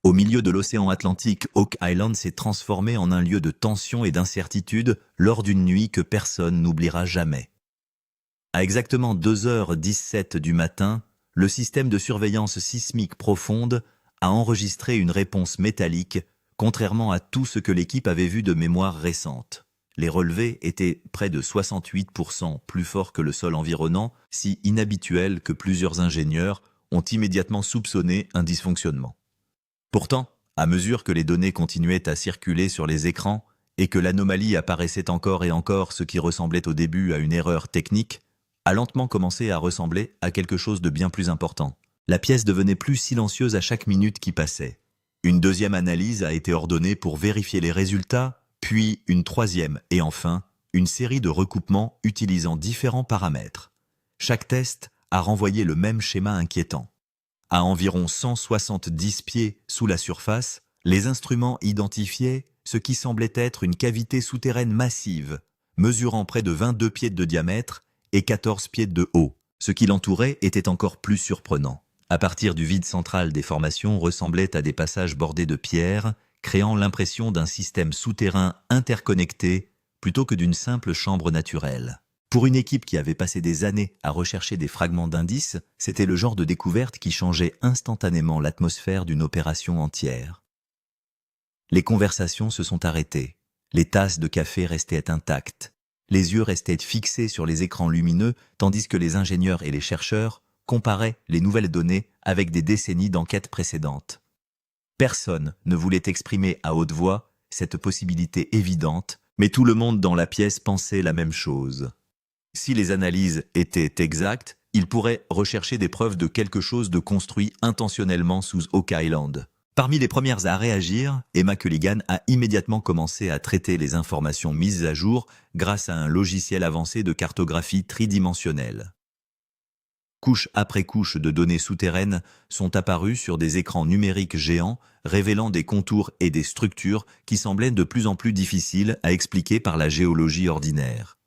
Au milieu de l'océan Atlantique, Oak Island s'est transformé en un lieu de tension et d'incertitude lors d'une nuit que personne n'oubliera jamais. À exactement 2h17 du matin, le système de surveillance sismique profonde a enregistré une réponse métallique, contrairement à tout ce que l'équipe avait vu de mémoire récente. Les relevés étaient près de 68% plus forts que le sol environnant, si inhabituel que plusieurs ingénieurs ont immédiatement soupçonné un dysfonctionnement. Pourtant, à mesure que les données continuaient à circuler sur les écrans et que l'anomalie apparaissait encore et encore, ce qui ressemblait au début à une erreur technique, a lentement commencé à ressembler à quelque chose de bien plus important. La pièce devenait plus silencieuse à chaque minute qui passait. Une deuxième analyse a été ordonnée pour vérifier les résultats, puis une troisième et enfin, une série de recoupements utilisant différents paramètres. Chaque test a renvoyé le même schéma inquiétant. À environ 170 pieds sous la surface, les instruments identifiaient ce qui semblait être une cavité souterraine massive, mesurant près de 22 pieds de diamètre et 14 pieds de haut. Ce qui l'entourait était encore plus surprenant. À partir du vide central des formations ressemblaient à des passages bordés de pierres, créant l'impression d'un système souterrain interconnecté plutôt que d'une simple chambre naturelle. Pour une équipe qui avait passé des années à rechercher des fragments d'indices, c'était le genre de découverte qui changeait instantanément l'atmosphère d'une opération entière. Les conversations se sont arrêtées. Les tasses de café restaient intactes. Les yeux restaient fixés sur les écrans lumineux, tandis que les ingénieurs et les chercheurs comparaient les nouvelles données avec des décennies d'enquêtes précédentes. Personne ne voulait exprimer à haute voix cette possibilité évidente, mais tout le monde dans la pièce pensait la même chose. Si les analyses étaient exactes, ils pourraient rechercher des preuves de quelque chose de construit intentionnellement sous Oak Island. Parmi les premières à réagir, Emma Culligan a immédiatement commencé à traiter les informations mises à jour grâce à un logiciel avancé de cartographie tridimensionnelle. Couche après couche de données souterraines sont apparues sur des écrans numériques géants, révélant des contours et des structures qui semblaient de plus en plus difficiles à expliquer par la géologie ordinaire.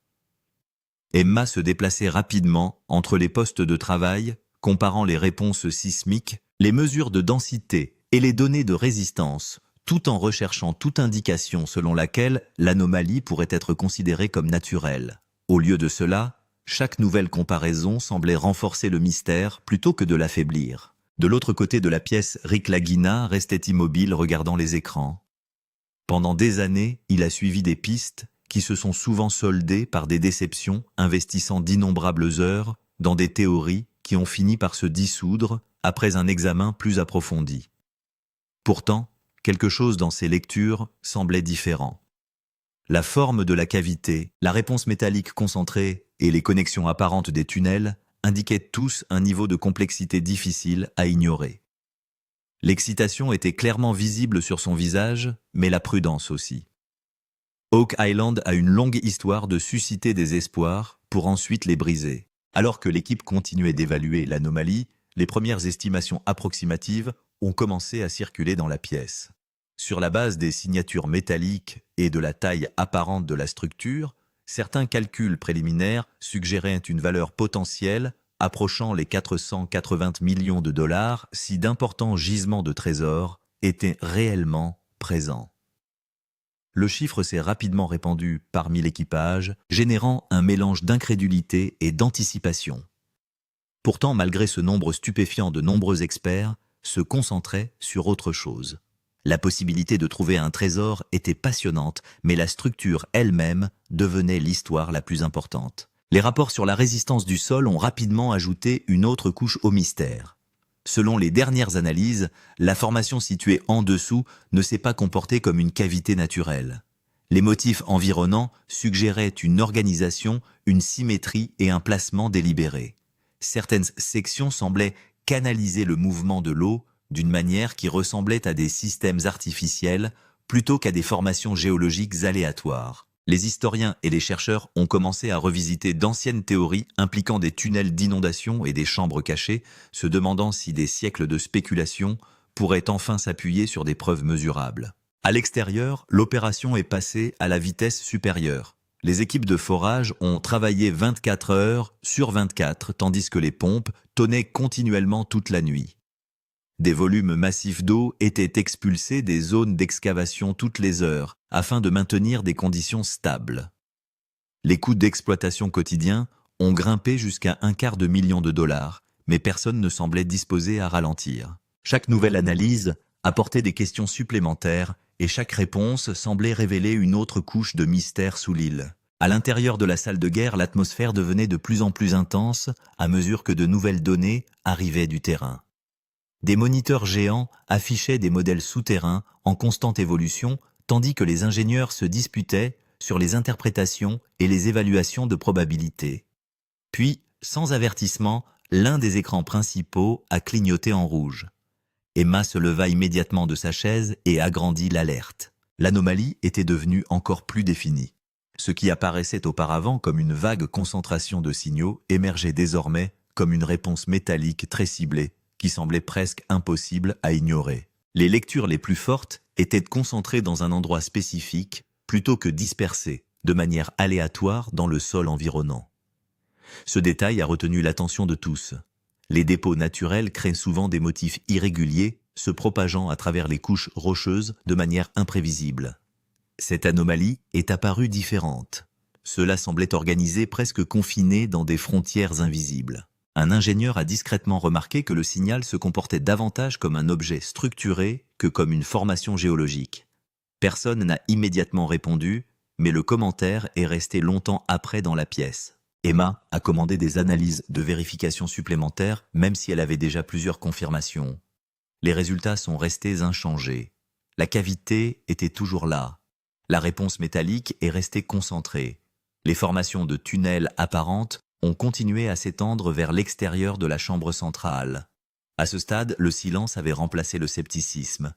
Emma se déplaçait rapidement entre les postes de travail, comparant les réponses sismiques, les mesures de densité et les données de résistance, tout en recherchant toute indication selon laquelle l'anomalie pourrait être considérée comme naturelle. Au lieu de cela, chaque nouvelle comparaison semblait renforcer le mystère plutôt que de l'affaiblir. De l'autre côté de la pièce, Rick Lagina restait immobile regardant les écrans. Pendant des années, il a suivi des pistes qui se sont souvent soldées par des déceptions, investissant d'innombrables heures dans des théories qui ont fini par se dissoudre après un examen plus approfondi. Pourtant, quelque chose dans ces lectures semblait différent. La forme de la cavité, la réponse métallique concentrée et les connexions apparentes des tunnels indiquaient tous un niveau de complexité difficile à ignorer. L'excitation était clairement visible sur son visage, mais la prudence aussi. Oak Island a une longue histoire de susciter des espoirs pour ensuite les briser. Alors que l'équipe continuait d'évaluer l'anomalie, les premières estimations approximatives ont commencé à circuler dans la pièce. Sur la base des signatures métalliques et de la taille apparente de la structure, certains calculs préliminaires suggéraient une valeur potentielle approchant les 480 millions de dollars si d'importants gisements de trésors étaient réellement présents. Le chiffre s'est rapidement répandu parmi l'équipage, générant un mélange d'incrédulité et d'anticipation. Pourtant, malgré ce nombre stupéfiant de nombreux experts, se concentraient sur autre chose. La possibilité de trouver un trésor était passionnante, mais la structure elle-même devenait l'histoire la plus importante. Les rapports sur la résistance du sol ont rapidement ajouté une autre couche au mystère. Selon les dernières analyses, la formation située en dessous ne s'est pas comportée comme une cavité naturelle. Les motifs environnants suggéraient une organisation, une symétrie et un placement délibéré. Certaines sections semblaient canaliser le mouvement de l'eau d'une manière qui ressemblait à des systèmes artificiels plutôt qu'à des formations géologiques aléatoires. Les historiens et les chercheurs ont commencé à revisiter d'anciennes théories impliquant des tunnels d'inondation et des chambres cachées, se demandant si des siècles de spéculation pourraient enfin s'appuyer sur des preuves mesurables. À l'extérieur, l'opération est passée à la vitesse supérieure. Les équipes de forage ont travaillé 24 heures sur 24, tandis que les pompes tonnaient continuellement toute la nuit. Des volumes massifs d'eau étaient expulsés des zones d'excavation toutes les heures afin de maintenir des conditions stables. Les coûts d'exploitation quotidiens ont grimpé jusqu'à $250 000, mais personne ne semblait disposé à ralentir. Chaque nouvelle analyse apportait des questions supplémentaires et chaque réponse semblait révéler une autre couche de mystère sous l'île. À l'intérieur de la salle de guerre, l'atmosphère devenait de plus en plus intense à mesure que de nouvelles données arrivaient du terrain. Des moniteurs géants affichaient des modèles souterrains en constante évolution, tandis que les ingénieurs se disputaient sur les interprétations et les évaluations de probabilité. Puis, sans avertissement, l'un des écrans principaux a clignoté en rouge. Emma se leva immédiatement de sa chaise et agrandit l'alerte. L'anomalie était devenue encore plus définie. Ce qui apparaissait auparavant comme une vague concentration de signaux émergeait désormais comme une réponse métallique très ciblée qui semblait presque impossible à ignorer. Les lectures les plus fortes étaient concentrées dans un endroit spécifique plutôt que dispersées, de manière aléatoire dans le sol environnant. Ce détail a retenu l'attention de tous. Les dépôts naturels créent souvent des motifs irréguliers, se propageant à travers les couches rocheuses de manière imprévisible. Cette anomalie est apparue différente. Cela semblait organisé presque confiné dans des frontières invisibles. Un ingénieur a discrètement remarqué que le signal se comportait davantage comme un objet structuré que comme une formation géologique. Personne n'a immédiatement répondu, mais le commentaire est resté longtemps après dans la pièce. Emma a commandé des analyses de vérification supplémentaires, même si elle avait déjà plusieurs confirmations. Les résultats sont restés inchangés. La cavité était toujours là. La réponse métallique est restée concentrée. Les formations de tunnels apparentes ont continué à s'étendre vers l'extérieur de la chambre centrale. À ce stade, le silence avait remplacé le scepticisme.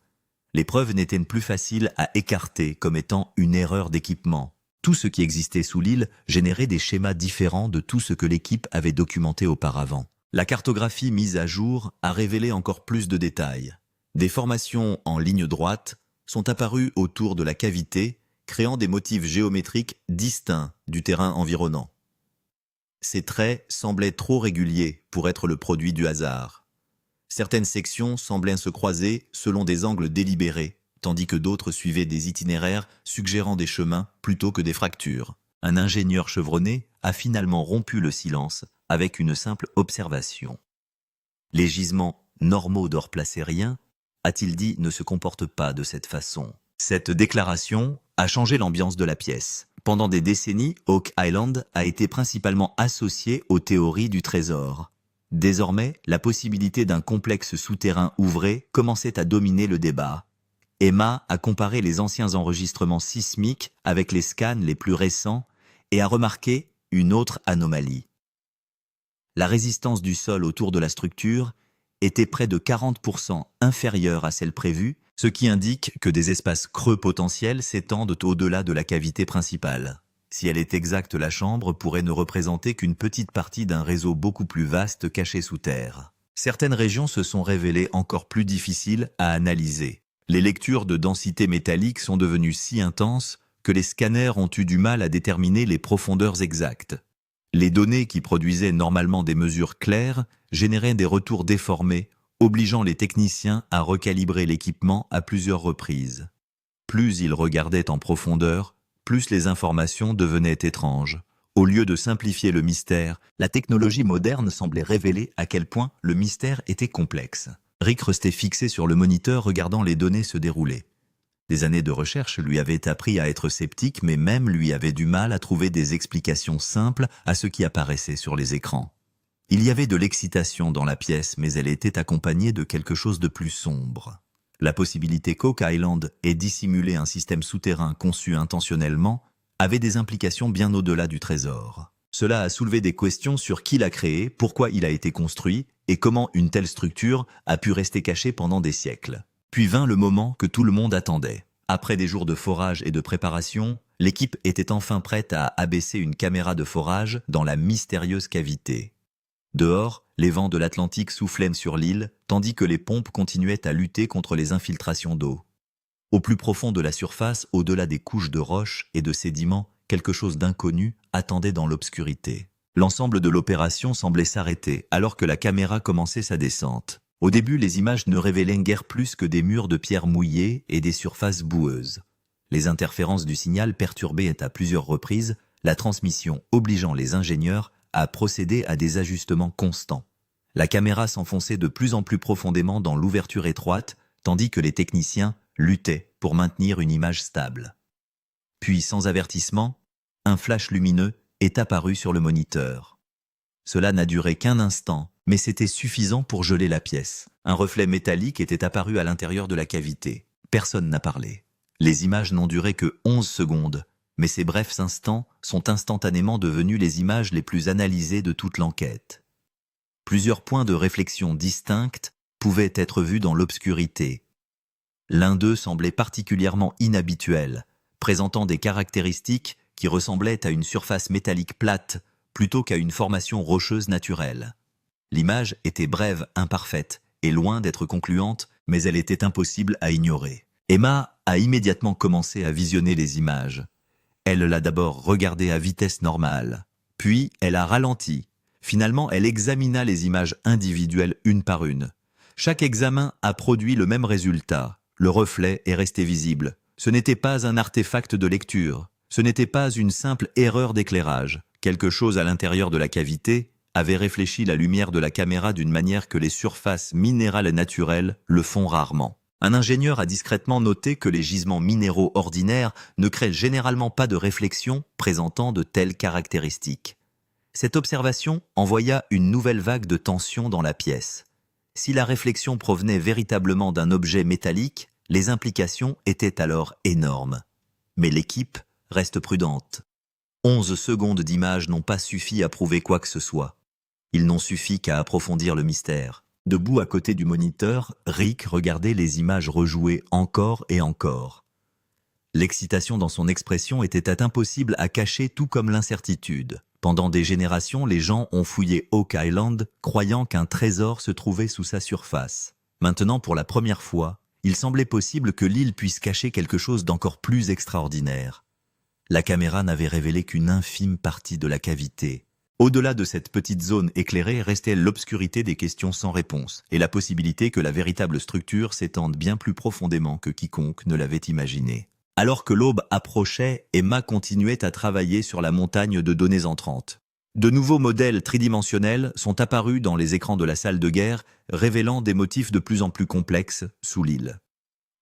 Les preuves n'étaient plus faciles à écarter comme étant une erreur d'équipement. Tout ce qui existait sous l'île générait des schémas différents de tout ce que l'équipe avait documenté auparavant. La cartographie mise à jour a révélé encore plus de détails. Des formations en ligne droite sont apparues autour de la cavité, créant des motifs géométriques distincts du terrain environnant. Ces traits semblaient trop réguliers pour être le produit du hasard. Certaines sections semblaient se croiser selon des angles délibérés, tandis que d'autres suivaient des itinéraires suggérant des chemins plutôt que des fractures. Un ingénieur chevronné a finalement rompu le silence avec une simple observation. Les gisements normaux d'or placérien, a-t-il dit, ne se comportent pas de cette façon. Cette déclaration a changé l'ambiance de la pièce. Pendant des décennies, Oak Island a été principalement associé aux théories du trésor. Désormais, la possibilité d'un complexe souterrain ouvré commençait à dominer le débat. Emma a comparé les anciens enregistrements sismiques avec les scans les plus récents et a remarqué une autre anomalie. La résistance du sol autour de la structure était près de 40% inférieure à celle prévue, ce qui indique que des espaces creux potentiels s'étendent au-delà de la cavité principale. Si elle est exacte, la chambre pourrait ne représenter qu'une petite partie d'un réseau beaucoup plus vaste caché sous terre. Certaines régions se sont révélées encore plus difficiles à analyser. Les lectures de densité métallique sont devenues si intenses que les scanners ont eu du mal à déterminer les profondeurs exactes. Les données qui produisaient normalement des mesures claires généraient des retours déformés, obligeant les techniciens à recalibrer l'équipement à plusieurs reprises. Plus ils regardaient en profondeur, plus les informations devenaient étranges. Au lieu de simplifier le mystère, la technologie moderne semblait révéler à quel point le mystère était complexe. Rick restait fixé sur le moniteur regardant les données se dérouler. Des années de recherche lui avaient appris à être sceptique, mais même lui avait du mal à trouver des explications simples à ce qui apparaissait sur les écrans. Il y avait de l'excitation dans la pièce, mais elle était accompagnée de quelque chose de plus sombre. La possibilité qu'Oak Island ait dissimulé un système souterrain conçu intentionnellement avait des implications bien au-delà du trésor. Cela a soulevé des questions sur qui l'a créé, pourquoi il a été construit et comment une telle structure a pu rester cachée pendant des siècles. Puis vint le moment que tout le monde attendait. Après des jours de forage et de préparation, l'équipe était enfin prête à abaisser une caméra de forage dans la mystérieuse cavité. Dehors, les vents de l'Atlantique soufflaient sur l'île, tandis que les pompes continuaient à lutter contre les infiltrations d'eau. Au plus profond de la surface, au-delà des couches de roches et de sédiments, quelque chose d'inconnu attendait dans l'obscurité. L'ensemble de l'opération semblait s'arrêter alors que la caméra commençait sa descente. Au début, les images ne révélaient guère plus que des murs de pierre mouillés et des surfaces boueuses. Les interférences du signal perturbaient à plusieurs reprises la transmission, obligeant les ingénieurs à procéder à des ajustements constants. La caméra s'enfonçait de plus en plus profondément dans l'ouverture étroite, tandis que les techniciens luttaient pour maintenir une image stable. Puis, sans avertissement, un flash lumineux est apparu sur le moniteur. Cela n'a duré qu'un instant, mais c'était suffisant pour geler la pièce. Un reflet métallique était apparu à l'intérieur de la cavité. Personne n'a parlé. Les images n'ont duré que 11 secondes, mais ces brefs instants sont instantanément devenus les images les plus analysées de toute l'enquête. Plusieurs points de réflexion distincts pouvaient être vus dans l'obscurité. L'un d'eux semblait particulièrement inhabituel, présentant des caractéristiques qui ressemblaient à une surface métallique plate plutôt qu'à une formation rocheuse naturelle. L'image était brève, imparfaite et loin d'être concluante, mais elle était impossible à ignorer. Emma a immédiatement commencé à visionner les images. Elle l'a d'abord regardée à vitesse normale, puis elle a ralenti. Finalement, elle examina les images individuelles une par une. Chaque examen a produit le même résultat. Le reflet est resté visible. Ce n'était pas un artefact de lecture. Ce n'était pas une simple erreur d'éclairage. Quelque chose à l'intérieur de la cavité avait réfléchi la lumière de la caméra d'une manière que les surfaces minérales naturelles le font rarement. Un ingénieur a discrètement noté que les gisements minéraux ordinaires ne créent généralement pas de réflexion présentant de telles caractéristiques. Cette observation envoya une nouvelle vague de tension dans la pièce. Si la réflexion provenait véritablement d'un objet métallique, les implications étaient alors énormes. Mais l'équipe reste prudente. 11 secondes d'image n'ont pas suffi à prouver quoi que ce soit. Ils n'ont suffi qu'à approfondir le mystère. Debout à côté du moniteur, Rick regardait les images rejouées encore et encore. L'excitation dans son expression était impossible à cacher, tout comme l'incertitude. Pendant des générations, les gens ont fouillé Oak Island, croyant qu'un trésor se trouvait sous sa surface. Maintenant, pour la première fois, il semblait possible que l'île puisse cacher quelque chose d'encore plus extraordinaire. La caméra n'avait révélé qu'une infime partie de la cavité. Au-delà de cette petite zone éclairée restait l'obscurité des questions sans réponse et la possibilité que la véritable structure s'étende bien plus profondément que quiconque ne l'avait imaginé. Alors que l'aube approchait, Emma continuait à travailler sur la montagne de données entrantes. De nouveaux modèles tridimensionnels sont apparus dans les écrans de la salle de guerre, révélant des motifs de plus en plus complexes sous l'île.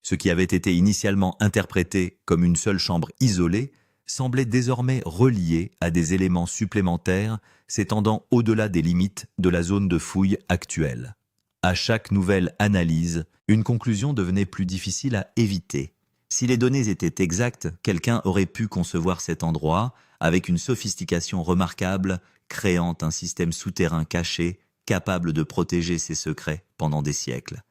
Ce qui avait été initialement interprété comme une seule chambre isolée semblait désormais relié à des éléments supplémentaires s'étendant au-delà des limites de la zone de fouille actuelle. À chaque nouvelle analyse, une conclusion devenait plus difficile à éviter. Si les données étaient exactes, quelqu'un aurait pu concevoir cet endroit avec une sophistication remarquable, créant un système souterrain caché, capable de protéger ses secrets pendant des siècles.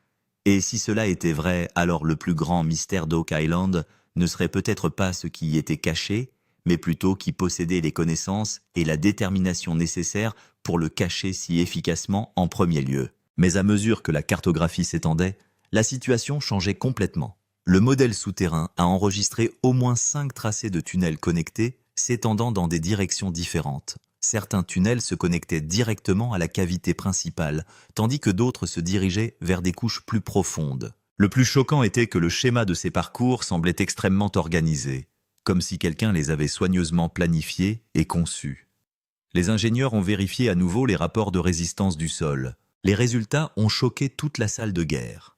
Et si cela était vrai, alors le plus grand mystère d'Oak Island ne serait peut-être pas ce qui y était caché, mais plutôt qui possédait les connaissances et la détermination nécessaires pour le cacher si efficacement en premier lieu. Mais à mesure que la cartographie s'étendait, la situation changeait complètement. Le modèle souterrain a enregistré au moins 5 tracés de tunnels connectés s'étendant dans des directions différentes. Certains tunnels se connectaient directement à la cavité principale, tandis que d'autres se dirigeaient vers des couches plus profondes. Le plus choquant était que le schéma de ces parcours semblait extrêmement organisé, comme si quelqu'un les avait soigneusement planifiés et conçus. Les ingénieurs ont vérifié à nouveau les rapports de résistance du sol. Les résultats ont choqué toute la salle de guerre.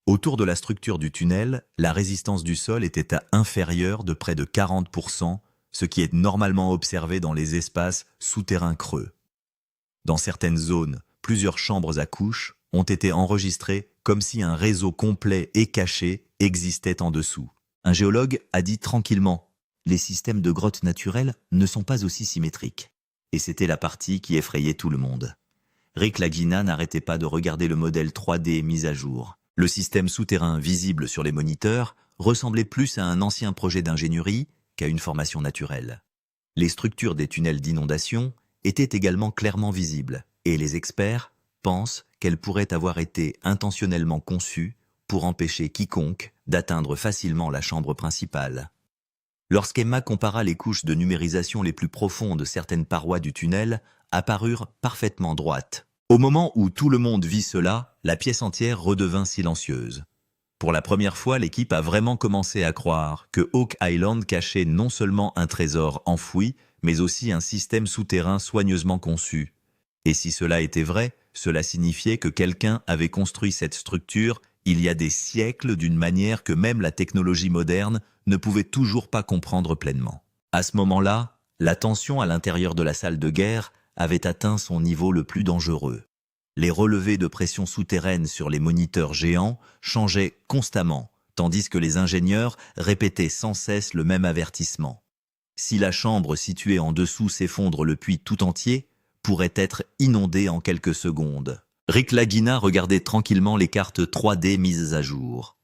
Autour de la structure du tunnel, la résistance du sol était inférieure de près de 40%, ce qui est normalement observé dans les espaces souterrains creux. Dans certaines zones, plusieurs chambres à couches ont été enregistrées comme si un réseau complet et caché existait en dessous. Un géologue a dit tranquillement « Les systèmes de grottes naturelles ne sont pas aussi symétriques ». Et c'était la partie qui effrayait tout le monde. Rick Lagina n'arrêtait pas de regarder le modèle 3D mis à jour. Le système souterrain visible sur les moniteurs ressemblait plus à un ancien projet d'ingénierie qu'à une formation naturelle. Les structures des tunnels d'inondation étaient également clairement visibles, et les experts pensent qu'elles pourraient avoir été intentionnellement conçues pour empêcher quiconque d'atteindre facilement la chambre principale. Lorsqu'Emma compara les couches de numérisation les plus profondes, certaines parois du tunnel apparurent parfaitement droites. Au moment où tout le monde vit cela, la pièce entière redevint silencieuse. Pour la première fois, l'équipe a vraiment commencé à croire que Oak Island cachait non seulement un trésor enfoui, mais aussi un système souterrain soigneusement conçu. Et si cela était vrai, cela signifiait que quelqu'un avait construit cette structure il y a des siècles d'une manière que même la technologie moderne ne pouvait toujours pas comprendre pleinement. À ce moment-là, la tension à l'intérieur de la salle de guerre avait atteint son niveau le plus dangereux. Les relevés de pression souterraine sur les moniteurs géants changeaient constamment, tandis que les ingénieurs répétaient sans cesse le même avertissement. Si la chambre située en dessous s'effondre, le puits tout entier pourrait être inondé en quelques secondes. Rick Lagina regardait tranquillement les cartes 3D mises à jour.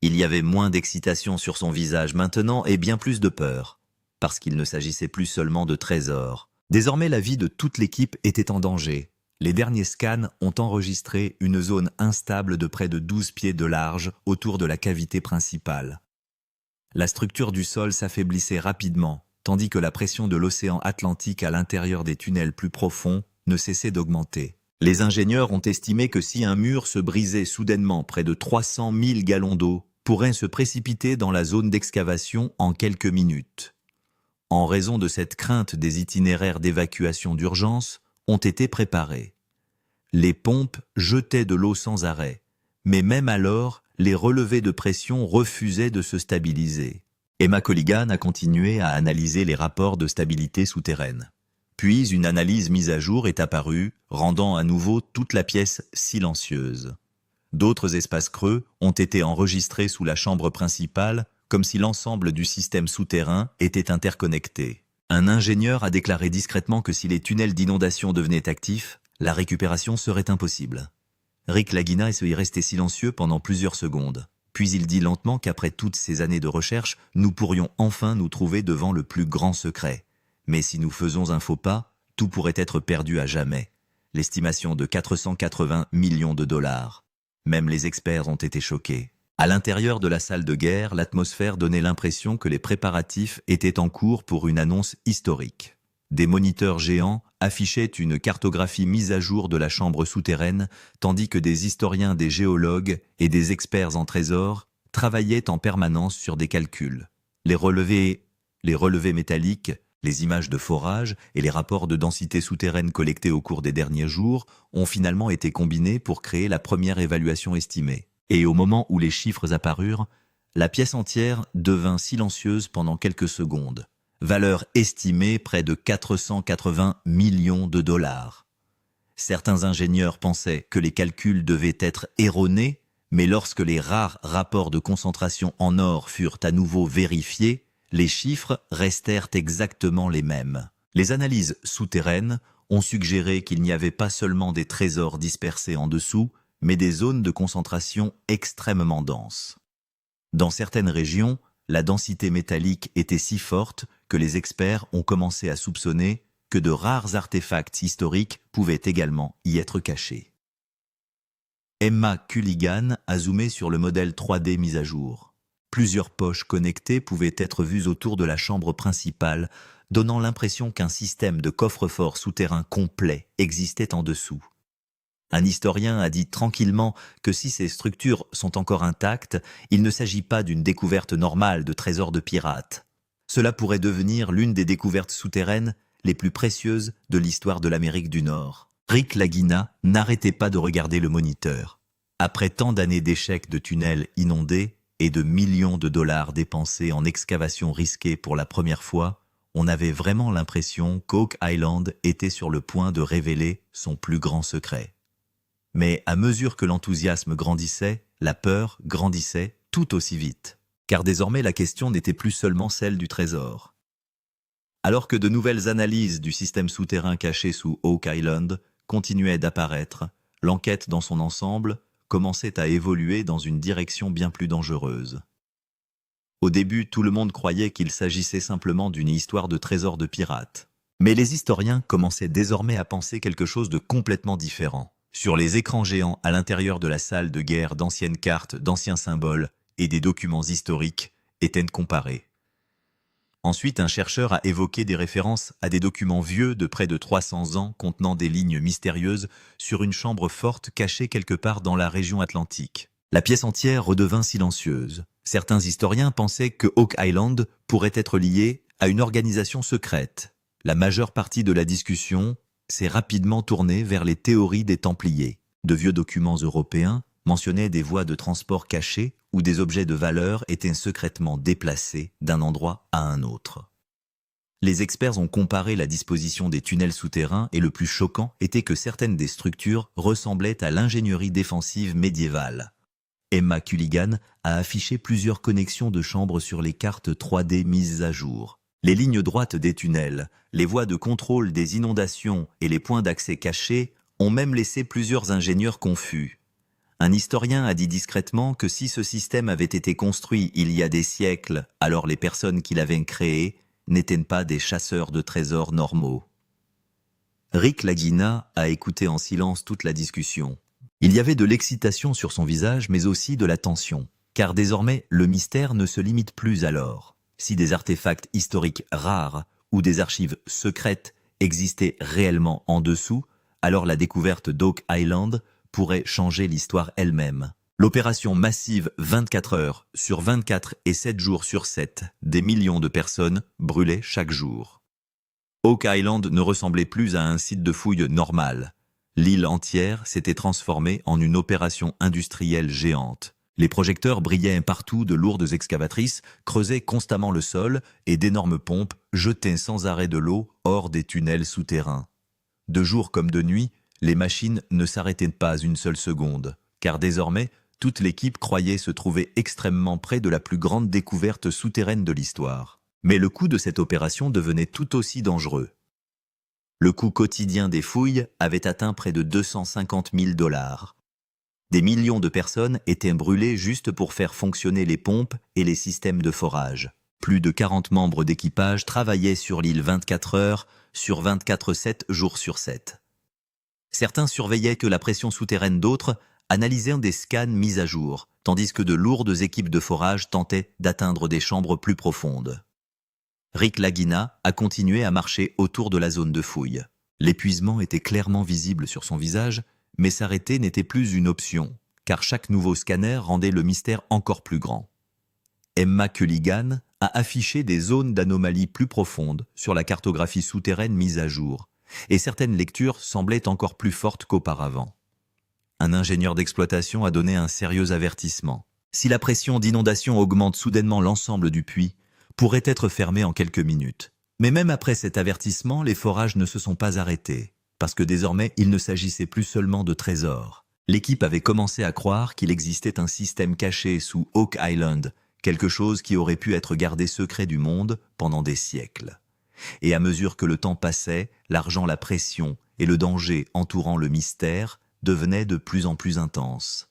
Il y avait moins d'excitation sur son visage maintenant et bien plus de peur, parce qu'il ne s'agissait plus seulement de trésors. Désormais, la vie de toute l'équipe était en danger. Les derniers scans ont enregistré une zone instable de près de 12 pieds de large autour de la cavité principale. La structure du sol s'affaiblissait rapidement, tandis que la pression de l'océan Atlantique à l'intérieur des tunnels plus profonds ne cessait d'augmenter. Les ingénieurs ont estimé que si un mur se brisait soudainement près de 300 000 gallons d'eau, pourrait se précipiter dans la zone d'excavation en quelques minutes. En raison de cette crainte, des itinéraires d'évacuation d'urgence ont été préparés. Les pompes jetaient de l'eau sans arrêt, mais même alors, les relevés de pression refusaient de se stabiliser. Emma Colligan a continué à analyser les rapports de stabilité souterraine. Puis une analyse mise à jour est apparue, rendant à nouveau toute la pièce silencieuse. D'autres espaces creux ont été enregistrés sous la chambre principale, comme si l'ensemble du système souterrain était interconnecté. Un ingénieur a déclaré discrètement que si les tunnels d'inondation devenaient actifs, la récupération serait impossible. Rick Lagina est resté silencieux pendant plusieurs secondes. Puis il dit lentement qu'après toutes ces années de recherche, nous pourrions enfin nous trouver devant le plus grand secret. Mais si nous faisons un faux pas, tout pourrait être perdu à jamais. L'estimation de 480 millions de dollars. Même les experts ont été choqués. À l'intérieur de la salle de guerre, l'atmosphère donnait l'impression que les préparatifs étaient en cours pour une annonce historique. Des moniteurs géants affichaient une cartographie mise à jour de la chambre souterraine, tandis que des historiens, des géologues et des experts en trésors travaillaient en permanence sur des calculs. Les relevés métalliques, les images de forage et les rapports de densité souterraine collectés au cours des derniers jours ont finalement été combinés pour créer la première évaluation estimée. Et au moment où les chiffres apparurent, la pièce entière devint silencieuse pendant quelques secondes. Valeur estimée près de 480 millions de dollars. Certains ingénieurs pensaient que les calculs devaient être erronés, mais lorsque les rares rapports de concentration en or furent à nouveau vérifiés, les chiffres restèrent exactement les mêmes. Les analyses souterraines ont suggéré qu'il n'y avait pas seulement des trésors dispersés en dessous, mais des zones de concentration extrêmement denses. Dans certaines régions, la densité métallique était si forte que les experts ont commencé à soupçonner que de rares artefacts historiques pouvaient également y être cachés. Emma Colligan a zoomé sur le modèle 3D mis à jour. Plusieurs poches connectées pouvaient être vues autour de la chambre principale, donnant l'impression qu'un système de coffre-fort souterrain complet existait en dessous. Un historien a dit tranquillement que si ces structures sont encore intactes, il ne s'agit pas d'une découverte normale de trésors de pirates. Cela pourrait devenir l'une des découvertes souterraines les plus précieuses de l'histoire de l'Amérique du Nord. Rick Lagina n'arrêtait pas de regarder le moniteur. Après tant d'années d'échecs de tunnels inondés et de millions de dollars dépensés en excavations risquées pour la première fois, on avait vraiment l'impression qu'Oak Island était sur le point de révéler son plus grand secret. Mais à mesure que l'enthousiasme grandissait, la peur grandissait tout aussi vite. Car désormais la question n'était plus seulement celle du trésor. Alors que de nouvelles analyses du système souterrain caché sous Oak Island continuaient d'apparaître, l'enquête dans son ensemble commençait à évoluer dans une direction bien plus dangereuse. Au début, tout le monde croyait qu'il s'agissait simplement d'une histoire de trésor de pirates. Mais les historiens commençaient désormais à penser quelque chose de complètement différent. Sur les écrans géants à l'intérieur de la salle de guerre, d'anciennes cartes, d'anciens symboles et des documents historiques étaient comparés. Ensuite, un chercheur a évoqué des références à des documents vieux de près de 300 ans contenant des lignes mystérieuses sur une chambre forte cachée quelque part dans la région atlantique. La pièce entière redevint silencieuse. Certains historiens pensaient que Oak Island pourrait être lié à une organisation secrète. La majeure partie de la discussion s'est rapidement tournée vers les théories des Templiers. De vieux documents européens mentionnaient des voies de transport cachées où des objets de valeur étaient secrètement déplacés d'un endroit à un autre. Les experts ont comparé la disposition des tunnels souterrains et le plus choquant était que certaines des structures ressemblaient à l'ingénierie défensive médiévale. Emma Culligan a affiché plusieurs connexions de chambres sur les cartes 3D mises à jour. Les lignes droites des tunnels, les voies de contrôle des inondations et les points d'accès cachés ont même laissé plusieurs ingénieurs confus. Un historien a dit discrètement que si ce système avait été construit il y a des siècles, alors les personnes qui l'avaient créé n'étaient pas des chasseurs de trésors normaux. Rick Lagina a écouté en silence toute la discussion. Il y avait de l'excitation sur son visage, mais aussi de la tension, car désormais le mystère ne se limite plus alors. Si des artefacts historiques rares ou des archives secrètes existaient réellement en dessous, alors la découverte d'Oak Island pourrait changer l'histoire elle-même. L'opération massive 24 heures sur 24 et 7 jours sur 7 des millions de personnes brûlait chaque jour. Oak Island ne ressemblait plus à un site de fouille normal. L'île entière s'était transformée en une opération industrielle géante. Les projecteurs brillaient partout, de lourdes excavatrices creusaient constamment le sol et d'énormes pompes jetaient sans arrêt de l'eau hors des tunnels souterrains. De jour comme de nuit, les machines ne s'arrêtaient pas une seule seconde, car désormais, toute l'équipe croyait se trouver extrêmement près de la plus grande découverte souterraine de l'histoire. Mais le coût de cette opération devenait tout aussi dangereux. Le coût quotidien des fouilles avait atteint près de 250 000 $. Des millions de personnes étaient brûlées juste pour faire fonctionner les pompes et les systèmes de forage. Plus de 40 membres d'équipage travaillaient sur l'île 24 heures sur 24, 7 jours sur 7. Certains surveillaient que la pression souterraine, d'autres analysaient des scans mis à jour, tandis que de lourdes équipes de forage tentaient d'atteindre des chambres plus profondes. Rick Lagina a continué à marcher autour de la zone de fouille. L'épuisement était clairement visible sur son visage, mais s'arrêter n'était plus une option, car chaque nouveau scanner rendait le mystère encore plus grand. Emma Culligan a affiché des zones d'anomalies plus profondes sur la cartographie souterraine mise à jour, et certaines lectures semblaient encore plus fortes qu'auparavant. Un ingénieur d'exploitation a donné un sérieux avertissement. Si la pression d'inondation augmente soudainement, l'ensemble du puits pourrait être fermé en quelques minutes. Mais même après cet avertissement, les forages ne se sont pas arrêtés, parce que désormais, il ne s'agissait plus seulement de trésors. L'équipe avait commencé à croire qu'il existait un système caché sous Oak Island, quelque chose qui aurait pu être gardé secret du monde pendant des siècles. Et à mesure que le temps passait, l'argent, la pression et le danger entourant le mystère devenaient de plus en plus intenses.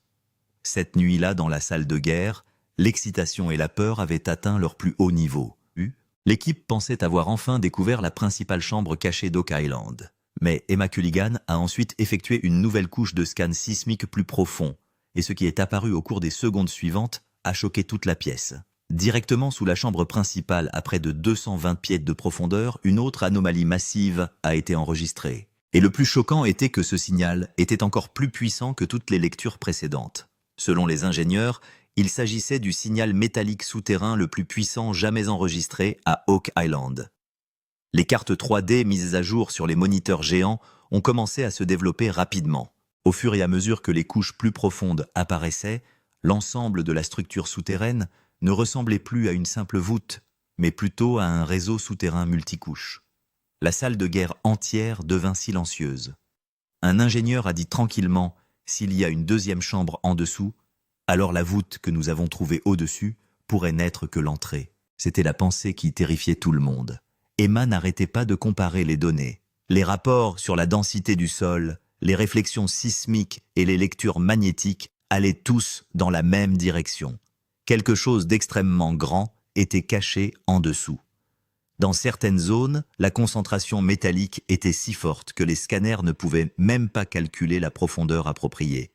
Cette nuit-là, dans la salle de guerre, l'excitation et la peur avaient atteint leur plus haut niveau. L'équipe pensait avoir enfin découvert la principale chambre cachée d'Oak Island. Mais Emma Culligan a ensuite effectué une nouvelle couche de scan sismique plus profond, et ce qui est apparu au cours des secondes suivantes a choqué toute la pièce. Directement sous la chambre principale, à près de 220 pieds de profondeur, une autre anomalie massive a été enregistrée. Et le plus choquant était que ce signal était encore plus puissant que toutes les lectures précédentes. Selon les ingénieurs, il s'agissait du signal métallique souterrain le plus puissant jamais enregistré à Oak Island. Les cartes 3D mises à jour sur les moniteurs géants ont commencé à se développer rapidement. Au fur et à mesure que les couches plus profondes apparaissaient, l'ensemble de la structure souterraine ne ressemblait plus à une simple voûte, mais plutôt à un réseau souterrain multicouche. La salle de guerre entière devint silencieuse. Un ingénieur a dit tranquillement « S'il y a une deuxième chambre en dessous, alors la voûte que nous avons trouvée au-dessus pourrait n'être que l'entrée. » C'était la pensée qui terrifiait tout le monde. Emma n'arrêtait pas de comparer les données. Les rapports sur la densité du sol, les réflexions sismiques et les lectures magnétiques allaient tous dans la même direction. Quelque chose d'extrêmement grand était caché en dessous. Dans certaines zones, la concentration métallique était si forte que les scanners ne pouvaient même pas calculer la profondeur appropriée.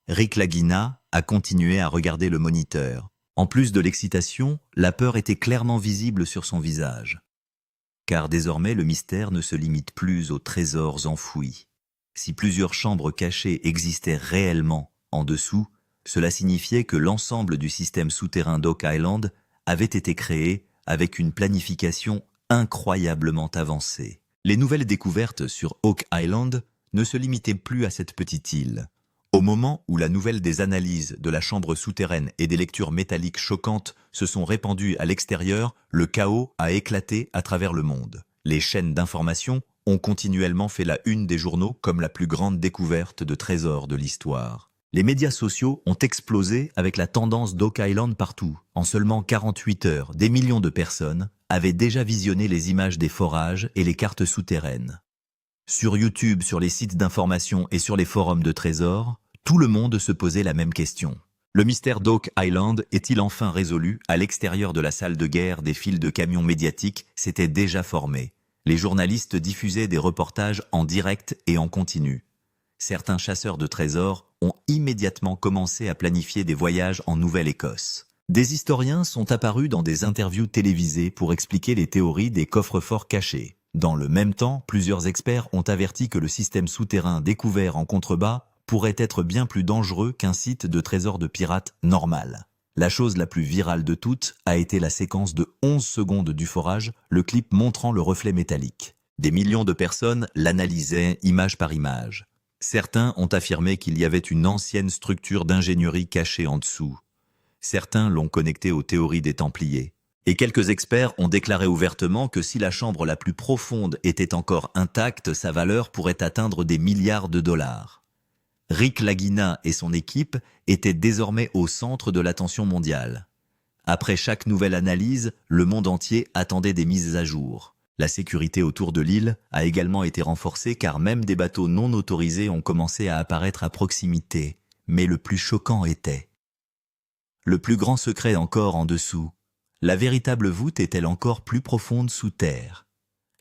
Rick Lagina a continué à regarder le moniteur. En plus de l'excitation, la peur était clairement visible sur son visage. Car désormais le mystère ne se limite plus aux trésors enfouis. Si plusieurs chambres cachées existaient réellement en dessous, cela signifiait que l'ensemble du système souterrain d'Oak Island avait été créé avec une planification incroyablement avancée. Les nouvelles découvertes sur Oak Island ne se limitaient plus à cette petite île. Au moment où la nouvelle des analyses de la chambre souterraine et des lectures métalliques choquantes se sont répandues à l'extérieur, le chaos a éclaté à travers le monde. Les chaînes d'information ont continuellement fait la une des journaux comme la plus grande découverte de trésors de l'histoire. Les médias sociaux ont explosé avec la tendance d'Oak Island partout. En seulement 48 heures, des millions de personnes avaient déjà visionné les images des forages et les cartes souterraines. Sur YouTube, sur les sites d'information et sur les forums de trésors, tout le monde se posait la même question. Le mystère d'Oak Island est-il enfin résolu? À l'extérieur de la salle de guerre, des files de camions médiatiques s'étaient déjà formés. Les journalistes diffusaient des reportages en direct et en continu. Certains chasseurs de trésors ont immédiatement commencé à planifier des voyages en Nouvelle-Écosse. Des historiens sont apparus dans des interviews télévisées pour expliquer les théories des coffres-forts cachés. Dans le même temps, plusieurs experts ont averti que le système souterrain découvert en contrebas pourrait être bien plus dangereux qu'un site de trésors de pirates normal. La chose la plus virale de toutes a été la séquence de 11 secondes du forage, le clip montrant le reflet métallique. Des millions de personnes l'analysaient image par image. Certains ont affirmé qu'il y avait une ancienne structure d'ingénierie cachée en dessous. Certains l'ont connecté aux théories des Templiers. Et quelques experts ont déclaré ouvertement que si la chambre la plus profonde était encore intacte, sa valeur pourrait atteindre des milliards de dollars. Rick Lagina et son équipe étaient désormais au centre de l'attention mondiale. Après chaque nouvelle analyse, le monde entier attendait des mises à jour. La sécurité autour de l'île a également été renforcée car même des bateaux non autorisés ont commencé à apparaître à proximité. Mais le plus choquant était le plus grand secret encore en dessous. La véritable voûte est-elle encore plus profonde sous terre?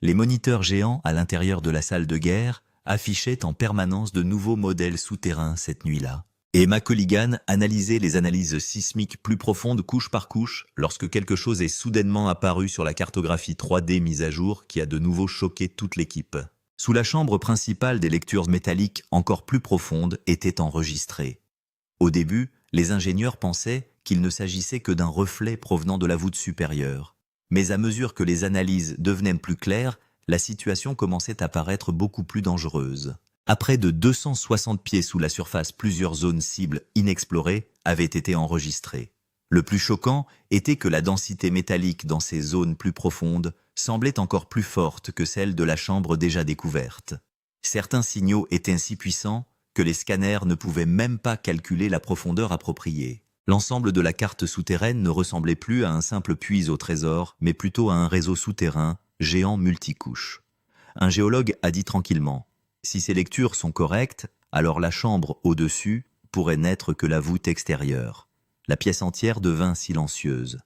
Les moniteurs géants à l'intérieur de la salle de guerre affichaient en permanence de nouveaux modèles souterrains cette nuit-là. Et McColligan analysait les analyses sismiques plus profondes couche par couche lorsque quelque chose est soudainement apparu sur la cartographie 3D mise à jour qui a de nouveau choqué toute l'équipe. Sous la chambre principale, des lectures métalliques encore plus profondes étaient enregistrées. Au début, les ingénieurs pensaient qu'il ne s'agissait que d'un reflet provenant de la voûte supérieure. Mais à mesure que les analyses devenaient plus claires, la situation commençait à paraître beaucoup plus dangereuse. À près de 260 pieds sous la surface, plusieurs zones cibles inexplorées avaient été enregistrées. Le plus choquant était que la densité métallique dans ces zones plus profondes semblait encore plus forte que celle de la chambre déjà découverte. Certains signaux étaient si puissants que les scanners ne pouvaient même pas calculer la profondeur appropriée. L'ensemble de la carte souterraine ne ressemblait plus à un simple puits au trésor, mais plutôt à un réseau souterrain, géant multicouche. Un géologue a dit tranquillement « Si ces lectures sont correctes, alors la chambre au-dessus pourrait n'être que la voûte extérieure. » La pièce entière devint silencieuse.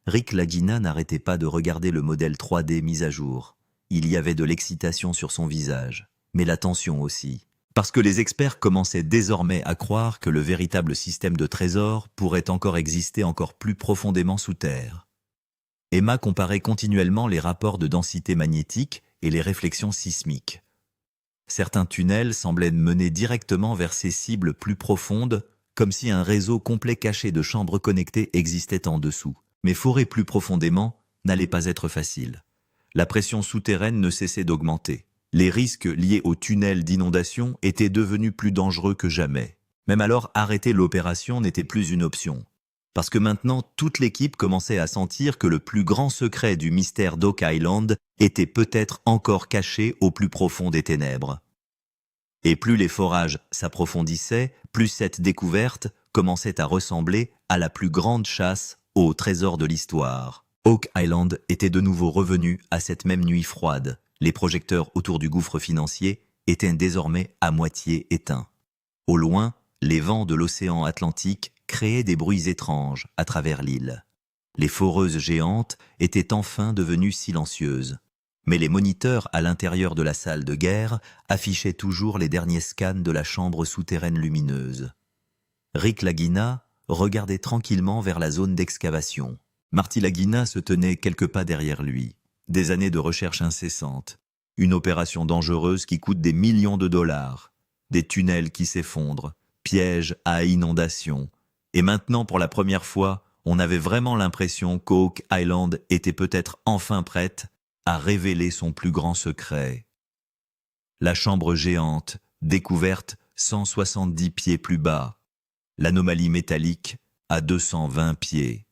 Rick Lagina n'arrêtait pas de regarder le modèle 3D mis à jour. Il y avait de l'excitation sur son visage, mais la tension aussi. Parce que les experts commençaient désormais à croire que le véritable système de trésors pourrait encore exister encore plus profondément sous terre. Emma comparait continuellement les rapports de densité magnétique et les réflexions sismiques. Certains tunnels semblaient mener directement vers ces cibles plus profondes, comme si un réseau complet caché de chambres connectées existait en dessous. Mais forer plus profondément n'allait pas être facile. La pression souterraine ne cessait d'augmenter. Les risques liés aux tunnels d'inondation étaient devenus plus dangereux que jamais. Même alors, arrêter l'opération n'était plus une option. Parce que maintenant, toute l'équipe commençait à sentir que le plus grand secret du mystère d'Oak Island était peut-être encore caché au plus profond des ténèbres. Et plus les forages s'approfondissaient, plus cette découverte commençait à ressembler à la plus grande chasse au trésor de l'histoire. Oak Island était de nouveau revenu à cette même nuit froide. Les projecteurs autour du gouffre financier étaient désormais à moitié éteints. Au loin, les vents de l'océan Atlantique créaient des bruits étranges à travers l'île. Les foreuses géantes étaient enfin devenues silencieuses. Mais les moniteurs à l'intérieur de la salle de guerre affichaient toujours les derniers scans de la chambre souterraine lumineuse. Rick Lagina regardait tranquillement vers la zone d'excavation. Marty Lagina se tenait quelques pas derrière lui. Des années de recherche incessante. Une opération dangereuse qui coûte des millions de dollars. Des tunnels qui s'effondrent. Pièges à inondation. Et maintenant, pour la première fois, on avait vraiment l'impression qu'Oak Island était peut-être enfin prête à révéler son plus grand secret. La chambre géante, découverte 170 pieds plus bas. L'anomalie métallique à 220 pieds.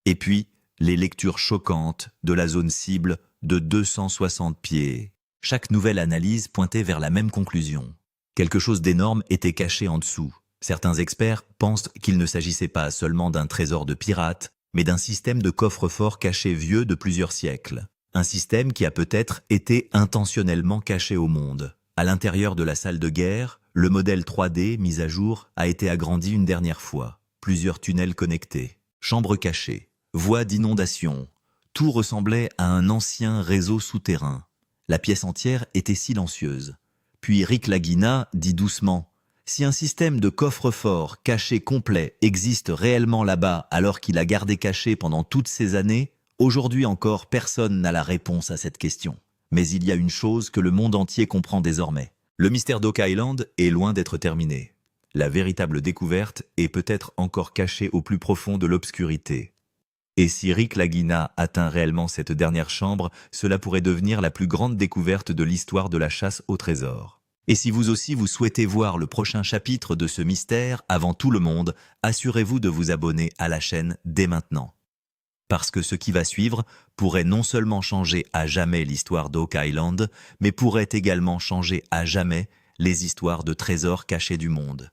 Et puis, les lectures choquantes de la zone cible de 260 pieds. Chaque nouvelle analyse pointait vers la même conclusion. Quelque chose d'énorme était caché en dessous. Certains experts pensent qu'il ne s'agissait pas seulement d'un trésor de pirates, mais d'un système de coffre-fort caché vieux de plusieurs siècles. Un système qui a peut-être été intentionnellement caché au monde. À l'intérieur de la salle de guerre, le modèle 3D mis à jour a été agrandi une dernière fois. Plusieurs tunnels connectés, chambres cachées, voies d'inondation. Tout ressemblait à un ancien réseau souterrain. La pièce entière était silencieuse. Puis Rick Lagina dit doucement « Si un système de coffre-fort caché complet existe réellement là-bas alors qu'il a gardé caché pendant toutes ces années, aujourd'hui encore personne n'a la réponse à cette question. Mais il y a une chose que le monde entier comprend désormais. Le mystère d'Oak Island est loin d'être terminé. La véritable découverte est peut-être encore cachée au plus profond de l'obscurité. Et si Rick Lagina atteint réellement cette dernière chambre, cela pourrait devenir la plus grande découverte de l'histoire de la chasse au trésor. Et si vous aussi vous souhaitez voir le prochain chapitre de ce mystère avant tout le monde, assurez-vous de vous abonner à la chaîne dès maintenant. Parce que ce qui va suivre pourrait non seulement changer à jamais l'histoire d'Oak Island, mais pourrait également changer à jamais les histoires de trésors cachés du monde.